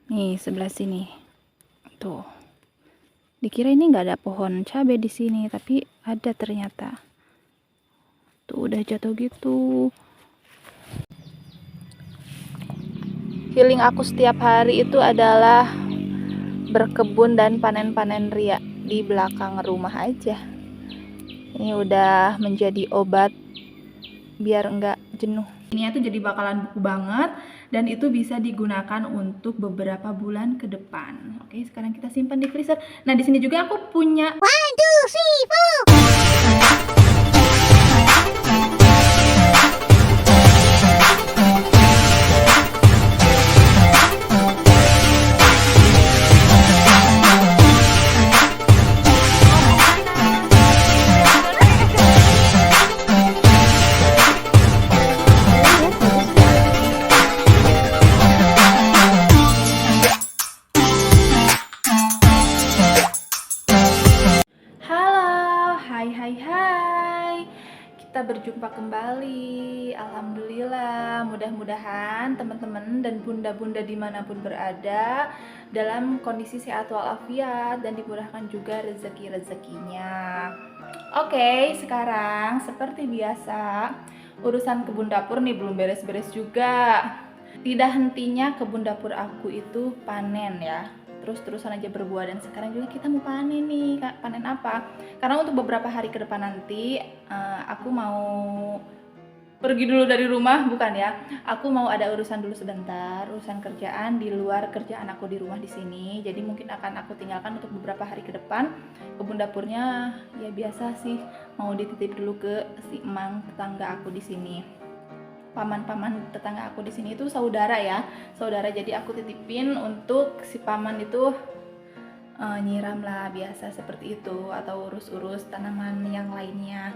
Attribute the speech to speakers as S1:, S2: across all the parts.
S1: Nih sebelah sini. Tuh. Dikira ini nggak ada pohon cabai di sini, tapi ada ternyata. Tuh udah jatuh gitu. Healing aku setiap hari itu adalah berkebun dan panen-panen ria di belakang rumah aja. Ini udah menjadi obat biar enggak jenuh. Ini tuh jadi bakalan beku banget dan itu bisa digunakan untuk beberapa bulan ke depan. Oke, sekarang kita simpan di freezer. Nah, di sini juga aku punya 1, 2, 3, 4. Hai, kita berjumpa kembali. Alhamdulillah, mudah-mudahan teman-teman dan bunda-bunda dimanapun berada dalam kondisi sehat walafiat dan dimudahkan juga rezeki-rezekinya. Oke, sekarang seperti biasa urusan kebun dapur nih belum beres-beres juga. Tidak hentinya kebun dapur aku itu panen ya, terus-terusan aja berbuah. Dan sekarang juga kita mau panen nih. Panen apa? Karena untuk beberapa hari ke depan nanti aku mau pergi dulu dari rumah, bukan ya, aku mau ada urusan dulu sebentar, urusan kerjaan di luar kerjaan aku di rumah di sini. Jadi mungkin akan aku tinggalkan untuk beberapa hari ke depan. Kebun dapurnya ya biasa sih, mau dititip dulu ke si emang tetangga aku di sini. Paman-paman tetangga aku di sini itu saudara ya, saudara. Jadi aku titipin untuk si paman itu nyiram lah, biasa seperti itu, atau urus-urus tanaman yang lainnya.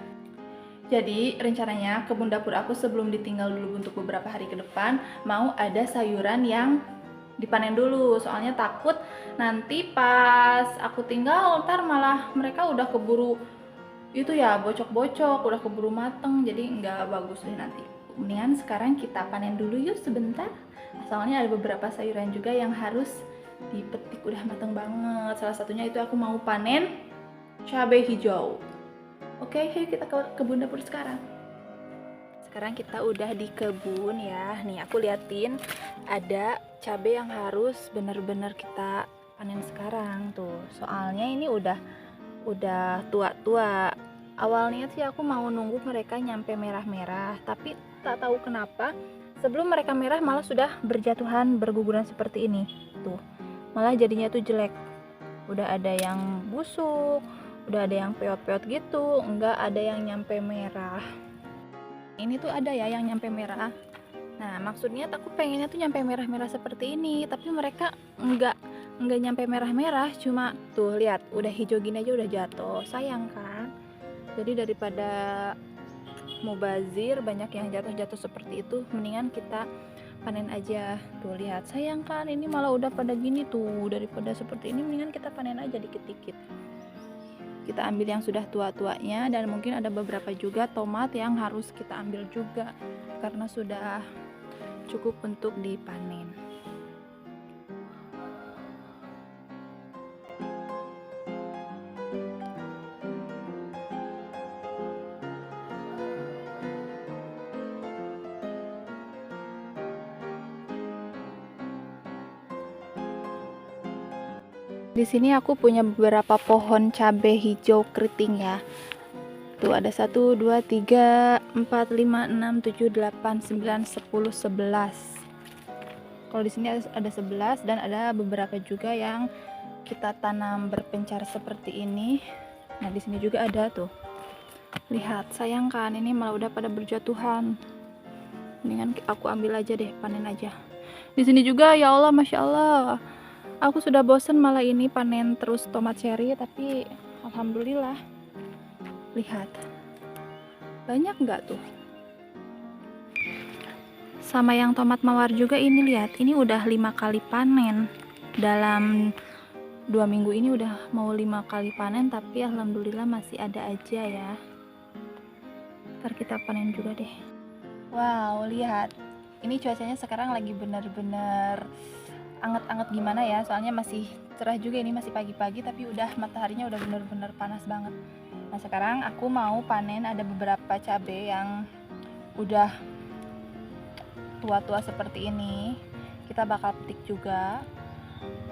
S1: Jadi rencananya kebun dapur aku sebelum ditinggal dulu untuk beberapa hari ke depan mau ada sayuran yang dipanen dulu, soalnya takut nanti pas aku tinggal ntar malah mereka udah keburu itu ya, bocok-bocok, udah keburu mateng, jadi nggak bagus deh nanti. Mendingan sekarang kita panen dulu yuk sebentar. Soalnya ada beberapa sayuran juga yang harus dipetik, udah mateng banget. Salah satunya itu aku mau panen cabai hijau. Oke, yuk kita ke kebun dapur sekarang. Sekarang kita udah di kebun ya. Nih aku liatin ada cabai yang harus bener-bener kita panen sekarang tuh. Soalnya ini udah tua-tua. Awalnya sih aku mau nunggu mereka nyampe merah-merah, tapi tak tahu kenapa sebelum mereka merah malah sudah berjatuhan, berguguran seperti ini. Tuh, malah jadinya tuh jelek. Udah ada yang busuk, udah ada yang peot-peot gitu, enggak ada yang nyampe merah. Ini tuh ada ya yang nyampe merah. Nah, maksudnya aku pengennya tuh nyampe merah-merah seperti ini, tapi mereka enggak nyampe merah-merah, cuma tuh lihat udah hijau gini aja udah jatuh. Sayang kan? Jadi daripada mubazir banyak yang jatuh-jatuh seperti itu, mendingan kita panen aja. Tuh lihat, sayang kan, ini malah udah pada gini tuh. Daripada seperti ini mendingan kita panen aja dikit-dikit. Kita ambil yang sudah tua-tuanya, dan mungkin ada beberapa juga tomat yang harus kita ambil juga karena sudah cukup untuk dipanen. Di sini aku punya beberapa pohon cabai hijau keriting ya. Tuh ada 1, 2, 3, 4, 5, 6, 7, 8, 9, 10, 11. Kalau di sini ada 11 dan ada beberapa juga yang kita tanam berpencar seperti ini. Nah, di sini juga ada tuh. Lihat, sayang kan, ini malah udah pada berjatuhan. Mendingan aku ambil aja deh, panen aja. Di sini juga ya Allah, Masya Allah. Aku sudah bosen malah ini panen terus tomat cherry, tapi alhamdulillah. Lihat, banyak nggak tuh? Sama yang tomat mawar juga ini, lihat, ini udah 5 kali panen. Dalam 2 minggu ini udah mau 5 kali panen, tapi alhamdulillah masih ada aja ya. Ntar kita panen juga deh. Wow, lihat, ini cuacanya sekarang lagi bener-bener anget-anget gimana ya, soalnya masih cerah juga, ini masih pagi-pagi tapi udah mataharinya udah bener-bener panas banget. Nah sekarang aku mau panen, ada beberapa cabai yang udah tua-tua seperti ini, kita bakal petik juga.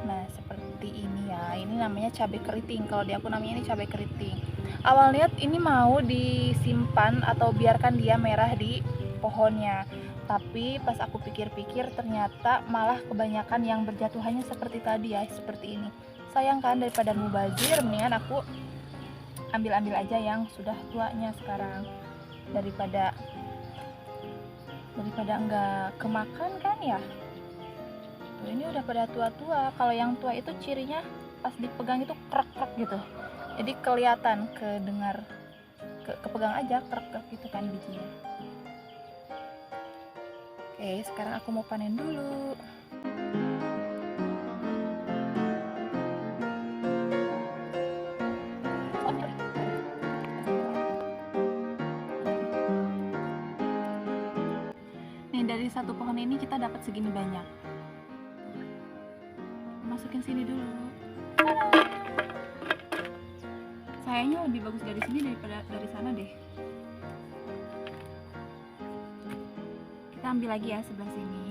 S1: Nah seperti ini ya, ini namanya cabai keriting, kalau di aku namanya ini cabai keriting. Awalnya ini mau disimpan atau biarkan dia merah di pohonnya, tapi pas aku pikir-pikir ternyata malah kebanyakan yang berjatuhannya seperti tadi ya, seperti ini. Sayang kan, daripada mubazir mendingan aku ambil aja yang sudah tuanya sekarang, daripada enggak kemakan kan ya. Tuh, ini udah pada tua-tua. Kalau yang tua itu cirinya pas dipegang itu krek-krek gitu, jadi kelihatan, kepegang aja krek-krek gitu kan bijinya. Oke, sekarang aku mau panen dulu. Nih dari satu pohon ini kita dapat segini banyak. Masukin sini dulu. Sayangnya lebih bagus dari sini daripada dari sana deh. Kita ambil lagi ya sebelah sini.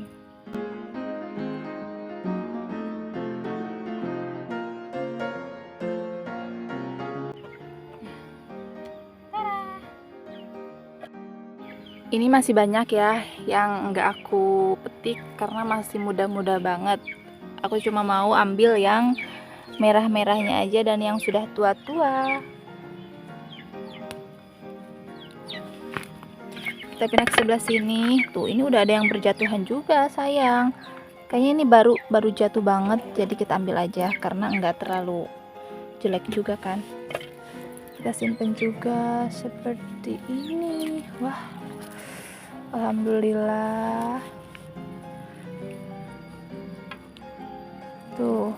S1: Ini masih banyak ya yang nggak aku petik karena masih muda-muda banget. Aku cuma mau ambil yang merah-merahnya aja dan yang sudah tua-tua. Kita pindah ke sebelah sini. Tuh, ini udah ada yang berjatuhan juga, sayang. Kayaknya ini baru jatuh banget, jadi kita ambil aja karena nggak terlalu jelek juga kan. Kita simpen juga seperti ini. Wah, alhamdulillah. Tuh,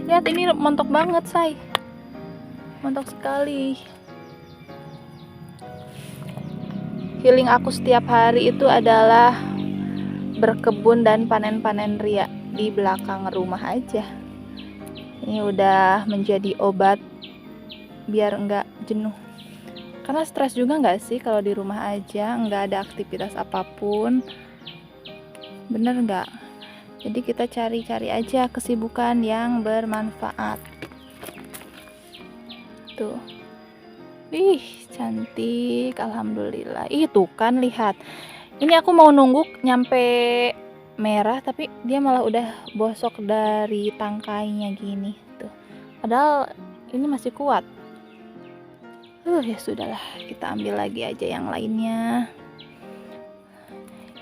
S1: lihat ini montok banget, say. Montok sekali. Healing aku setiap hari itu adalah berkebun dan panen-panen ria di belakang rumah aja. Ini udah menjadi obat biar enggak jenuh. Karena stres juga nggak sih kalau di rumah aja nggak ada aktivitas apapun, bener nggak? Jadi kita cari-cari aja kesibukan yang bermanfaat. Tuh, ih cantik, alhamdulillah. Ih tuh kan, lihat. Ini aku mau nunggu nyampe merah tapi dia malah udah bosok dari tangkainya gini tuh. Padahal ini masih kuat. Ya sudahlah, kita ambil lagi aja yang lainnya.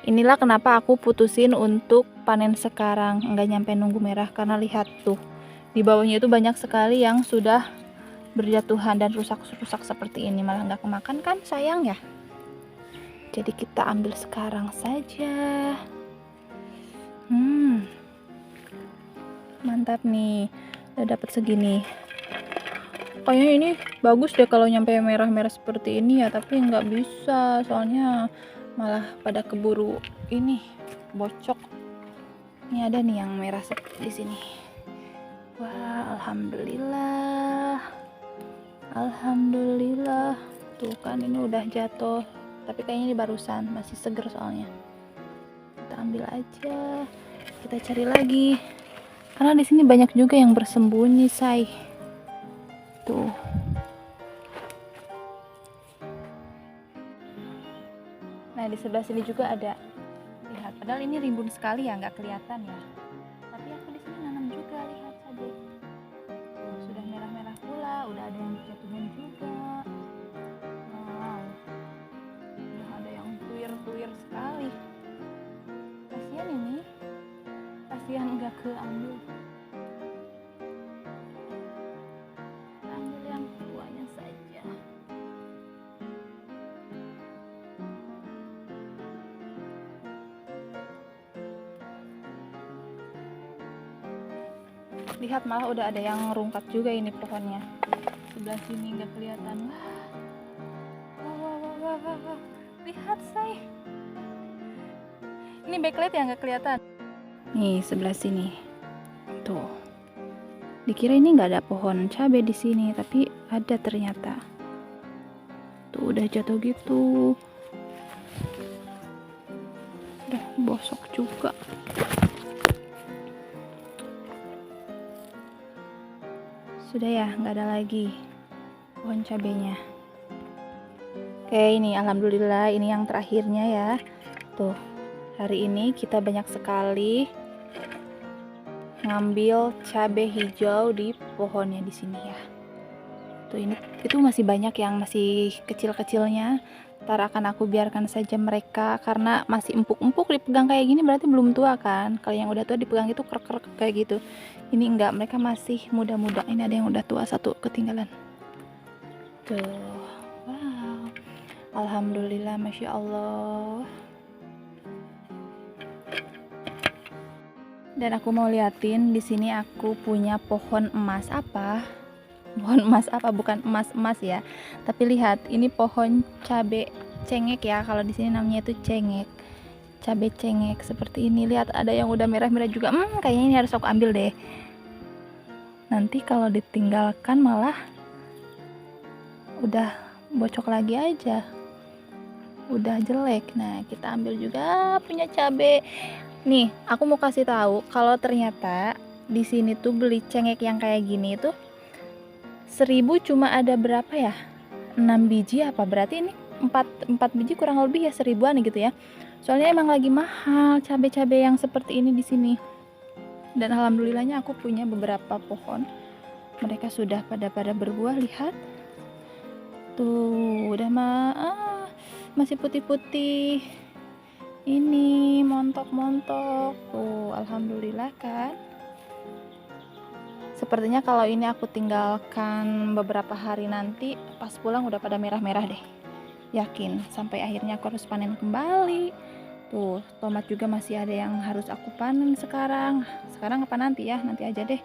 S1: Inilah kenapa aku putusin untuk panen sekarang, nggak nyampe nunggu merah, karena lihat tuh di bawahnya itu banyak sekali yang sudah berjatuhan dan rusak-rusak seperti ini, malah nggak kemakan kan, sayang ya. Jadi kita ambil sekarang saja. Mantap nih, udah dapat segini. Kayaknya ini bagus deh kalau nyampe merah-merah seperti ini ya, tapi nggak bisa soalnya malah pada keburu ini bocok. Ini ada nih yang merah seperti di sini. Wah, alhamdulillah, alhamdulillah. Tuh kan, ini udah jatuh, tapi kayaknya ini barusan masih seger soalnya. Kita ambil aja, kita cari lagi karena di sini banyak juga yang bersembunyi, say. Tuh. Nah di sebelah sini juga ada. Lihat, padahal ini rimbun sekali ya, nggak kelihatan ya. Tapi aku di sini nanam juga, lihat saja. Tuh, sudah merah-merah pula, udah ada yang berjatuhan juga. Wow, udah ada yang tuir-tuir sekali. Kasihan ini, kasihan nggak keambil. Ambil yang tuanya saja. Lihat, malah udah ada yang rungkat juga ini pohonnya. Sebelah sini nggak kelihatan. Wah. Lihat, say. Ini backlight ya nggak kelihatan. Nih sebelah sini. Tuh. Dikira ini nggak ada pohon cabai di sini, tapi ada ternyata. Tuh udah jatuh gitu. Udah bosok juga. Sudah ya, nggak ada lagi pohon cabenya. Oke, ini alhamdulillah ini yang terakhirnya ya. Tuh, hari ini kita banyak sekali ngambil cabai hijau di pohonnya di sini ya. Tuh ini itu masih banyak yang masih kecil-kecilnya. Ntar akan aku biarkan saja mereka karena masih empuk-empuk, dipegang kayak gini berarti belum tua kan. Kalau yang udah tua dipegang itu krek-krek kayak gitu. Ini enggak, mereka masih muda-muda. Ini ada yang udah tua, satu ketinggalan. Tuh, wow. Alhamdulillah, masya Allah. Dan aku mau liatin di sini aku punya pohon emas apa? Pohon emas apa? Bukan emas-emas ya. Tapi lihat, ini pohon cabe cengek ya. Kalau di sini namanya itu cengek. Cabe cengek seperti ini. Lihat ada yang udah merah-merah juga. Kayaknya ini harus aku ambil deh. Nanti kalau ditinggalkan malah udah bocok lagi aja. Udah jelek. Nah, kita ambil juga punya cabe. Nih, aku mau kasih tahu kalau ternyata di sini tuh beli cengek yang kayak gini tuh 1000 cuma ada berapa ya? 6 biji apa? Berarti ini 4 biji kurang lebih ya 1000-an gitu ya. Soalnya emang lagi mahal cabai-cabai yang seperti ini di sini. Dan alhamdulillahnya aku punya beberapa pohon. Mereka sudah pada berbuah, lihat. Tuh, udah masih putih-putih. Ini montok-montok. Tuh, alhamdulillah kan. Sepertinya kalau ini aku tinggalkan beberapa hari nanti, pas pulang udah pada merah-merah deh. Yakin, sampai akhirnya aku harus panen kembali. Tuh, tomat juga masih ada yang harus aku panen sekarang. Sekarang apa nanti ya? Nanti aja deh.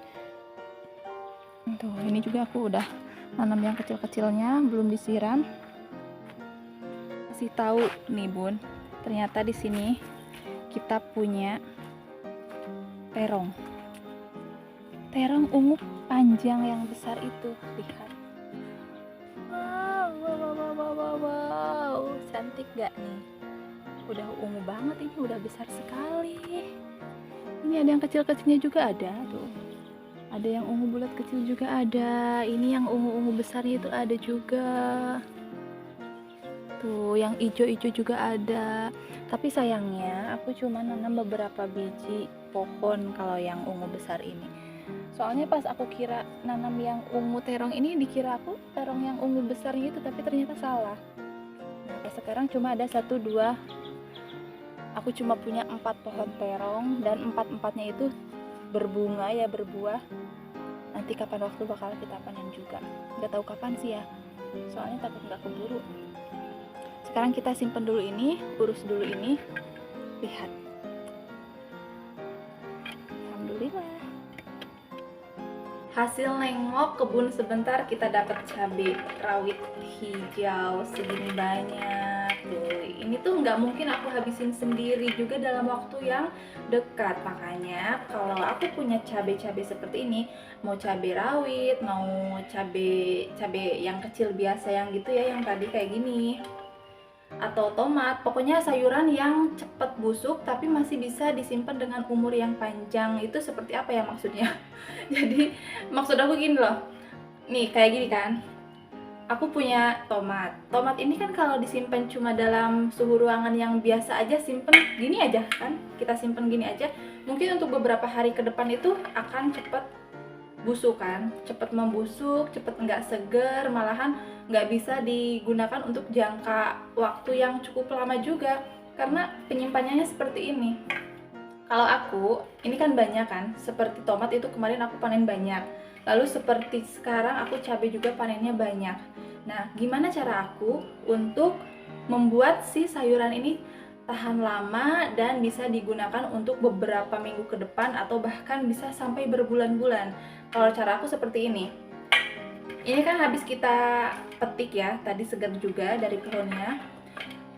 S1: Tuh, ini juga aku udah nanam yang kecil-kecilnya, belum disiram. Kasih tahu nih, Bun. Ternyata di sini kita punya terong. Terong ungu panjang yang besar itu, lihat. Wow, cantik gak nih? Udah ungu banget, ini udah besar sekali. Ini ada yang kecil-kecilnya juga ada tuh. Ada yang ungu bulat kecil juga ada. Ini yang ungu-ungu besarnya itu ada juga. Tuh, yang hijau-hijau juga ada. Tapi sayangnya aku cuma nanam beberapa biji pohon kalau yang ungu besar ini. Soalnya pas aku kira nanam yang ungu terong ini, dikira aku terong yang ungu besarnya itu, tapi ternyata salah. Nah, sekarang cuma ada 1, 2. Aku cuma punya 4 pohon terong dan 4-empatnya itu berbunga ya, berbuah. Nanti kapan waktu bakal kita panen juga. Nggak tahu kapan sih ya. Soalnya takut nggak keburu. Sekarang kita simpen dulu ini, urus dulu ini. Lihat. Alhamdulillah. Hasil nengok kebun sebentar kita dapat cabai rawit hijau segini banyak. Tuh, ini tuh nggak mungkin aku habisin sendiri juga dalam waktu yang dekat. Makanya kalau aku punya cabai-cabai seperti ini, mau cabai rawit, mau cabai yang kecil biasa yang gitu ya, yang tadi kayak gini, atau tomat, pokoknya sayuran yang cepat busuk tapi masih bisa disimpan dengan umur yang panjang. Itu seperti apa ya maksudnya? Jadi maksud aku gini loh, nih kayak gini kan, aku punya tomat ini kan kalau disimpan cuma dalam suhu ruangan yang biasa aja, simpen gini aja kan, kita simpen gini aja, mungkin untuk beberapa hari ke depan itu akan cepat busuk kan, cepat membusuk, cepat nggak seger, malahan nggak bisa digunakan untuk jangka waktu yang cukup lama juga karena penyimpanannya seperti ini. Kalau aku, ini kan banyak kan, seperti tomat itu kemarin aku panen banyak, lalu seperti sekarang aku cabai juga panennya banyak. Nah, gimana cara aku untuk membuat si sayuran ini tahan lama dan bisa digunakan untuk beberapa minggu ke depan atau bahkan bisa sampai berbulan-bulan? Kalau cara aku seperti ini. Ini kan habis kita petik ya, tadi segar juga dari pohonnya.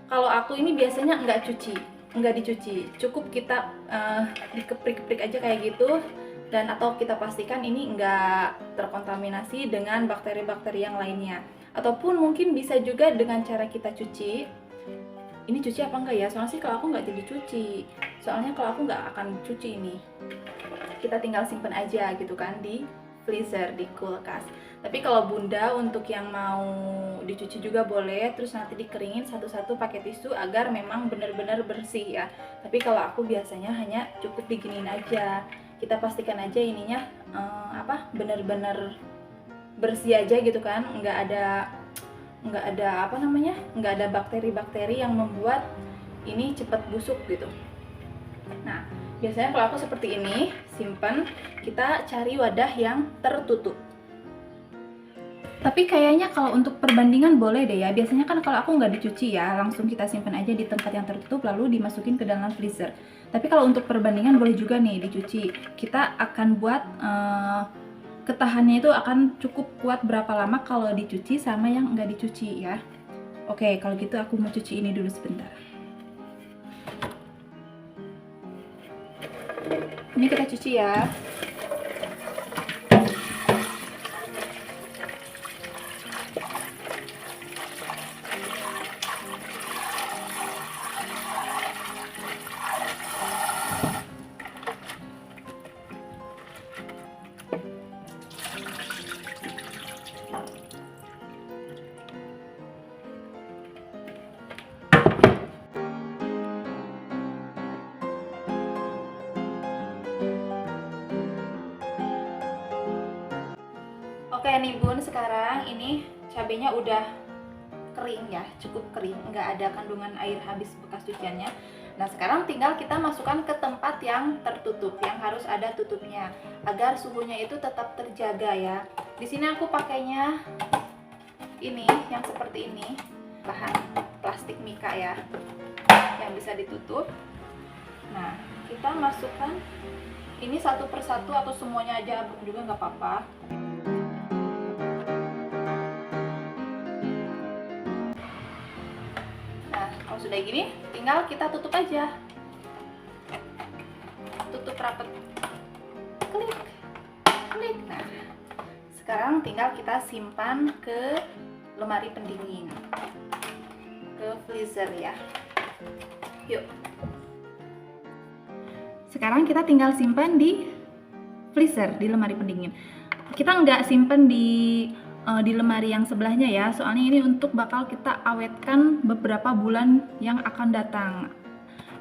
S1: Kalau aku ini biasanya nggak cuci. nggak dicuci, cukup kita dikeprik-keprik aja kayak gitu, dan atau kita pastikan ini nggak terkontaminasi dengan bakteri-bakteri yang lainnya. Ataupun mungkin bisa juga dengan cara kita cuci. Ini cuci apa enggak ya? Soalnya sih kalau aku nggak jadi cuci, soalnya kalau aku nggak akan cuci ini, kita tinggal simpen aja gitu kan di freezer, di kulkas. Tapi kalau bunda untuk yang mau dicuci juga boleh, terus nanti dikeringin satu-satu pakai tisu agar memang benar-benar bersih ya. Tapi kalau aku biasanya hanya cukup diginiin aja, kita pastikan aja ininya benar-benar bersih aja gitu kan, nggak ada nggak ada bakteri-bakteri yang membuat ini cepat busuk gitu. Nah, biasanya kalau aku seperti ini, simpan, kita cari wadah yang tertutup. Tapi kayaknya kalau untuk perbandingan boleh deh ya. Biasanya kan kalau aku nggak dicuci ya, langsung kita simpan aja di tempat yang tertutup lalu dimasukin ke dalam freezer. Tapi kalau untuk perbandingan boleh juga nih dicuci. Kita akan buat ketahannya itu akan cukup kuat berapa lama kalau dicuci sama yang nggak dicuci ya. Oke, kalau gitu aku mau cuci ini dulu sebentar. Ini kita cuci ya. Oke nih bun, sekarang ini cabenya udah kering ya, cukup kering, nggak ada kandungan air habis bekas cuciannya. Nah sekarang tinggal kita masukkan ke tempat yang tertutup, yang harus ada tutupnya, agar suhunya itu tetap terjaga ya. Di sini aku pakainya ini, yang seperti ini, bahan plastik mika ya, yang bisa ditutup. Nah kita masukkan ini satu persatu atau semuanya aja juga nggak apa-apa. Kalau sudah gini, tinggal kita tutup aja, tutup rapet, klik, klik. Nah, sekarang tinggal kita simpan ke lemari pendingin, ke freezer ya. Yuk. Sekarang kita tinggal simpan di freezer, di lemari pendingin. Kita nggak simpan di lemari yang sebelahnya ya, soalnya ini untuk bakal kita awetkan beberapa bulan yang akan datang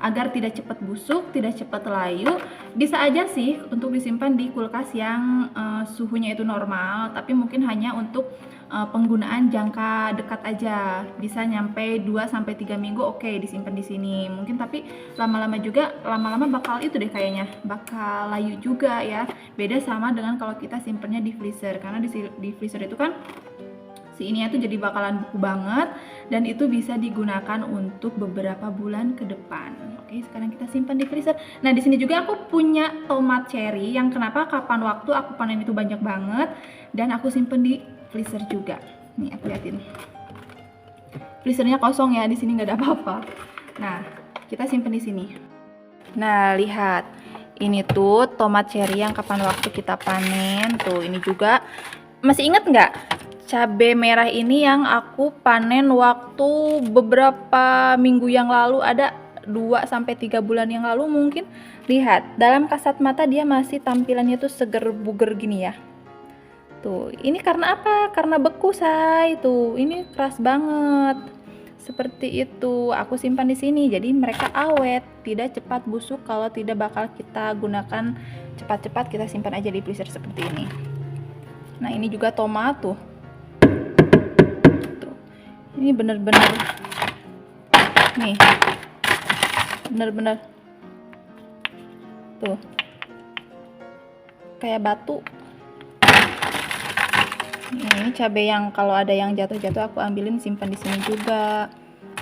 S1: agar tidak cepat busuk, tidak cepat layu. Bisa aja sih untuk disimpan di kulkas yang suhunya itu normal, tapi mungkin hanya untuk penggunaan jangka dekat aja, bisa nyampe 2-3 minggu. Oke, disimpan di sini mungkin, tapi lama-lama bakal itu deh, kayaknya bakal layu juga ya. Beda sama dengan kalau kita simpennya di freezer, karena di freezer itu kan si ini tuh jadi bakalan beku banget, dan itu bisa digunakan untuk beberapa bulan ke depan. Oke, sekarang kita simpan di freezer. Nah, di sini juga aku punya tomat cherry yang kenapa kapan waktu aku panen itu banyak banget, dan aku simpen di freezer juga. Nih aku liatin, freezernya kosong ya, di sini nggak ada apa-apa. Nah, kita simpen di sini. Nah, lihat, ini tuh tomat cherry yang kapan waktu kita panen. Tuh, ini juga masih inget nggak? Cabai merah ini yang aku panen waktu beberapa minggu yang lalu, ada 2-3 bulan yang lalu mungkin. Lihat, dalam kasat mata dia masih tampilannya tuh seger buger gini ya. Tuh, ini karena apa? Karena beku, say. Tuh, ini keras banget. Seperti itu. Aku simpan di sini, jadi mereka awet, tidak cepat busuk. Kalau tidak bakal kita gunakan cepat-cepat, kita simpan aja di freezer seperti ini. Nah, ini juga tomat tuh. Ini bener-bener nih, bener-bener tuh kayak batu. Ini cabai yang kalau ada yang jatuh-jatuh aku ambilin, simpan di sini juga.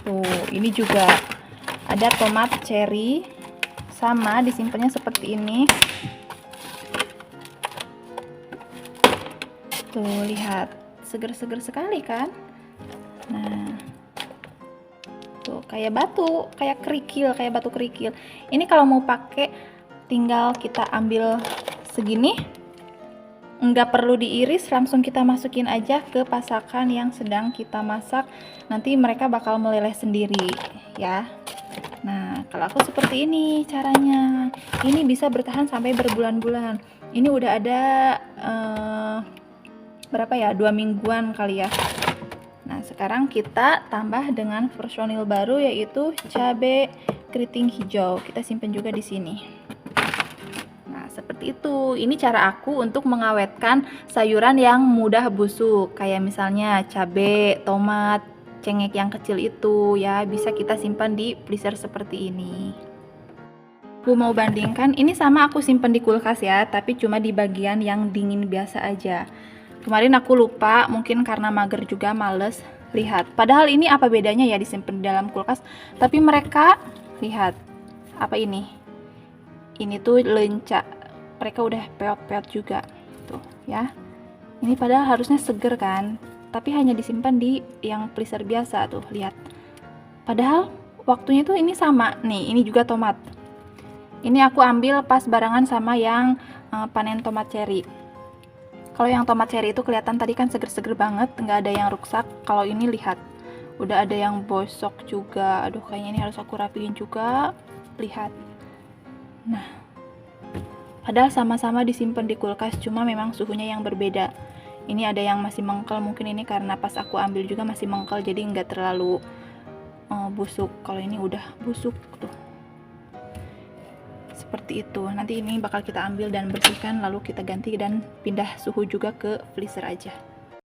S1: Tuh, ini juga ada tomat cherry, sama disimpannya seperti ini. Tuh, lihat, seger-seger sekali kan? Nah, tuh kayak batu, kayak kerikil, kayak batu kerikil. Ini kalau mau pakai tinggal kita ambil segini, nggak perlu diiris, langsung kita masukin aja ke pasakan yang sedang kita masak. Nanti mereka bakal meleleh sendiri ya. Nah, kalau aku seperti ini caranya. Ini bisa bertahan sampai berbulan-bulan. Ini udah ada berapa ya? 2 mingguan kali ya. Nah, sekarang kita tambah dengan personil baru, yaitu cabai keriting hijau. Kita simpan juga di sini. Nah, seperti itu. Ini cara aku untuk mengawetkan sayuran yang mudah busuk, kayak misalnya cabai, tomat, cengkeh yang kecil itu ya, bisa kita simpan di freezer seperti ini. Aku mau bandingkan, ini sama aku simpan di kulkas ya, tapi cuma di bagian yang dingin biasa aja. Kemarin aku lupa, mungkin karena mager juga, males lihat. Padahal ini apa bedanya ya disimpan di dalam kulkas, tapi mereka lihat apa ini? Ini tuh lenca. Mereka udah peot-peot juga tuh ya. Ini padahal harusnya seger kan, tapi hanya disimpan di yang freezer biasa tuh, lihat. Padahal waktunya tuh ini sama nih, ini juga tomat. Ini aku ambil pas barengan sama yang panen tomat cherry. Kalau yang tomat cherry itu kelihatan tadi kan seger-seger banget, nggak ada yang rusak. Kalau ini lihat, udah ada yang bosok juga. Aduh, kayaknya ini harus aku rapiin juga. Lihat. Nah, padahal sama-sama disimpan di kulkas, cuma memang suhunya yang berbeda. Ini ada yang masih mengkel, mungkin ini karena pas aku ambil juga masih mengkel, jadi nggak terlalu busuk. Kalau ini udah busuk tuh. Seperti itu. Nanti ini bakal kita ambil dan bersihkan, lalu kita ganti dan pindah suhu juga ke freezer aja.